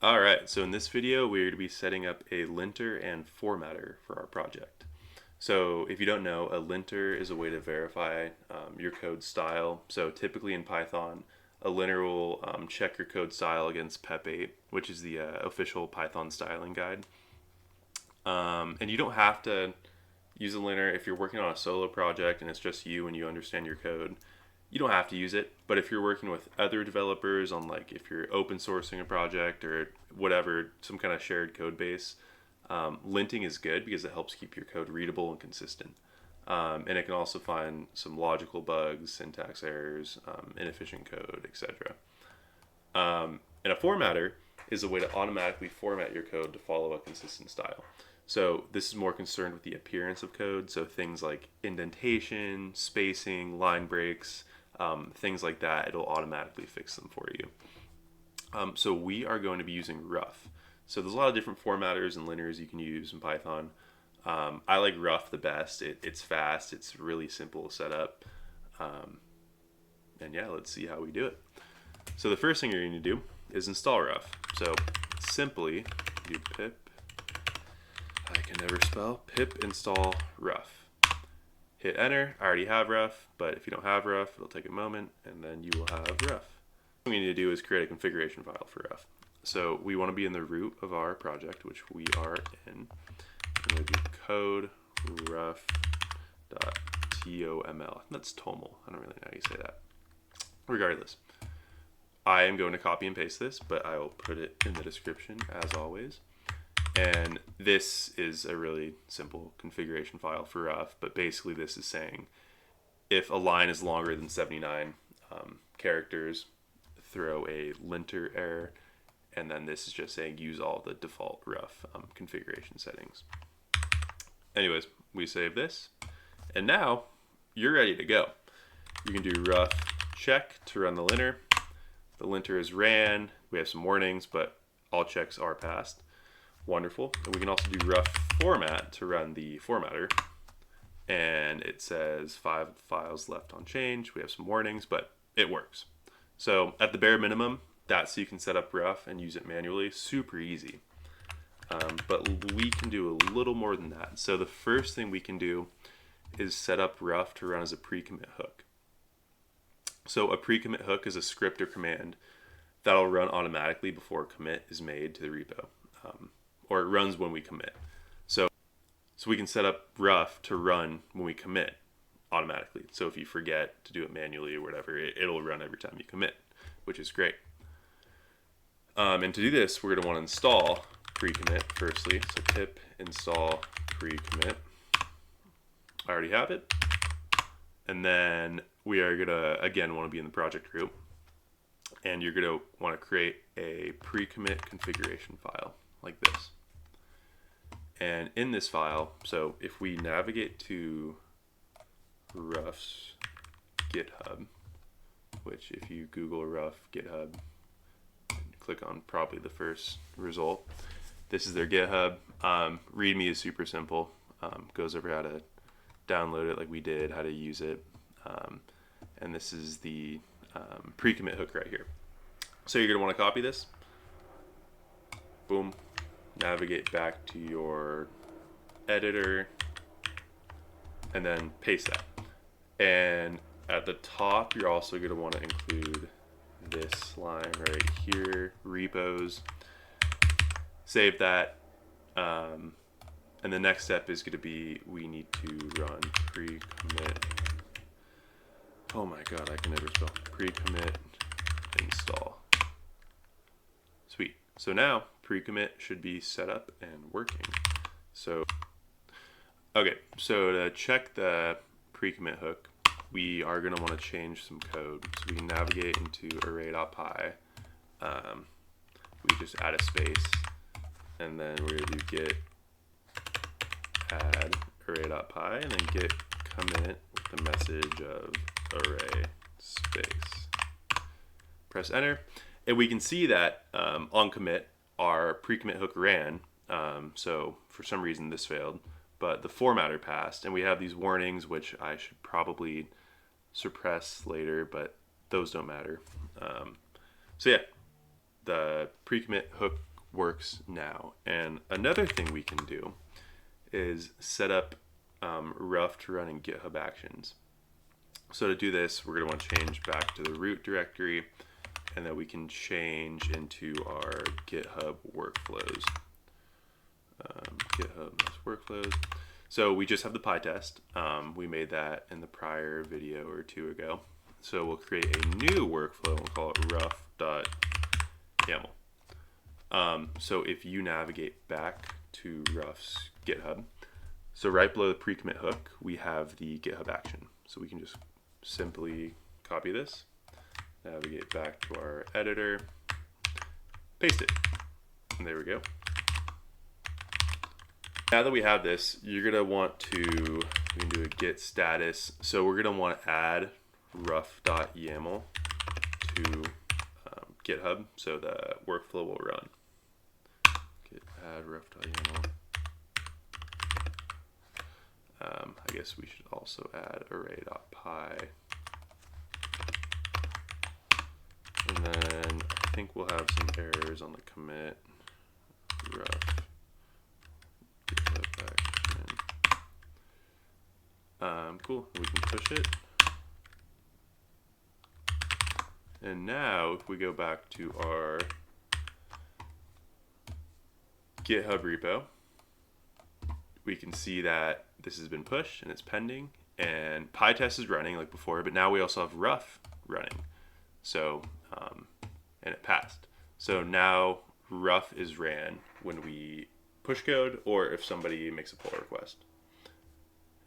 Alright, so in this video we're going to be setting up a linter and formatter for our project. So if you don't know, a linter is a way to verify your code style. So typically in Python, a linter will check your code style against PEP 8, which is the official Python styling guide. And you don't have to use a linter if you're working on a solo project and it's just you and you understand your code. You don't have to use it, but if you're working with other developers on, like, if you're open sourcing a project or whatever, some kind of shared code base, linting is good because it helps keep your code readable and consistent. And it can also find some logical bugs, syntax errors, inefficient code, etc. And a formatter is a way to automatically format your code to follow a consistent style. So this is more concerned with the appearance of code, so things like indentation, spacing, line breaks, things like that, it'll automatically fix them for you. So we are going to be using rough. So there's a lot of different formatters and linters you can use in Python. I like rough the best. It's fast, it's really simple to set up. And yeah, let's see how we do it. So the first thing you're going to do is install rough. So simply do pip, I can never spell, pip install rough. Hit enter. I already have rough, but if you don't have rough, it'll take a moment, and then you will have rough. What we need to do is create a configuration file for rough. So we want to be in the root of our project, which we are in. I'm going to do code rough.toml. That's toml. I don't really know how you say that. Regardless, I am going to copy and paste this, but I will put it in the description as always. And this is a really simple configuration file for rough, but basically this is saying if a line is longer than 79 characters, throw a linter error, and then this is just saying use all the default rough configuration settings. Anyways, we save this, and now you're ready to go. You can do rough check to run the linter. The linter is ran. We have some warnings, but all checks are passed. Wonderful. And we can also do rough format to run the formatter. And it says 5 files left on change. We have some warnings, but it works. So at the bare minimum, that's so you can set up rough and use it manually. Super easy. But we can do a little more than that. So the first thing we can do is set up rough to run as a pre-commit hook. So a pre-commit hook is a script or command that'll run automatically before a commit is made to the repo. Or it runs when we commit. So we can set up rough to run when we commit automatically. So if you forget to do it manually or whatever, it'll run every time you commit, which is great. And to do this, we're going to want to install pre-commit firstly. So pip install pre-commit. I already have it. And then we are going to, again, want to be in the project group. And you're going to want to create a pre-commit configuration file like this. And in this file, so if we navigate to Rough's GitHub, which if you Google Rough GitHub, click on probably the first result. This is their GitHub. README is super simple. Goes over how to download it like we did, how to use it. And this is the pre-commit hook right here. So you're going to want to copy this. Boom. Navigate back to your editor and then paste that. And at the top, you're also going to want to include this line right here, repos. Save that. And the next step is going to be we need to run pre-commit. Oh my god, I can never spell. Pre-commit install. Sweet. So now pre-commit should be set up and working. So, okay, so to check the pre-commit hook, we are going to want to change some code. So we can navigate into array.py. We just add a space, and then we're going to do git add array.py, and then git commit with the message of array space. Press enter, and we can see that on commit, our pre-commit hook ran. So for some reason this failed, but the formatter passed, and we have these warnings, which I should probably suppress later, but those don't matter. So yeah, the pre-commit hook works now. And another thing we can do is set up rough to run in GitHub Actions. So to do this, we're going to want to change back to the root directory, and then we can change into our GitHub workflows. GitHub workflows. So we just have the PyTest. We made that in the prior video or two ago. So we'll create a new workflow and we'll call it rough.yaml. So if you navigate back to Rough's GitHub, so right below the pre-commit hook, we have the GitHub action. So we can just simply copy this, navigate back to our editor, paste it, and there we go. Now that we have this, you're gonna want to, we can do a git status. So we're gonna want to add rough.yaml to GitHub so the workflow will run. Git add rough.yaml. I guess we should also add array.py. And then I think we'll have some errors on the commit. Rough. Cool, we can push it. And now if we go back to our GitHub repo, we can see that this has been pushed and it's pending, and PyTest is running like before, but now we also have rough running. So, and it passed. So now rough is ran when we push code or if somebody makes a pull request.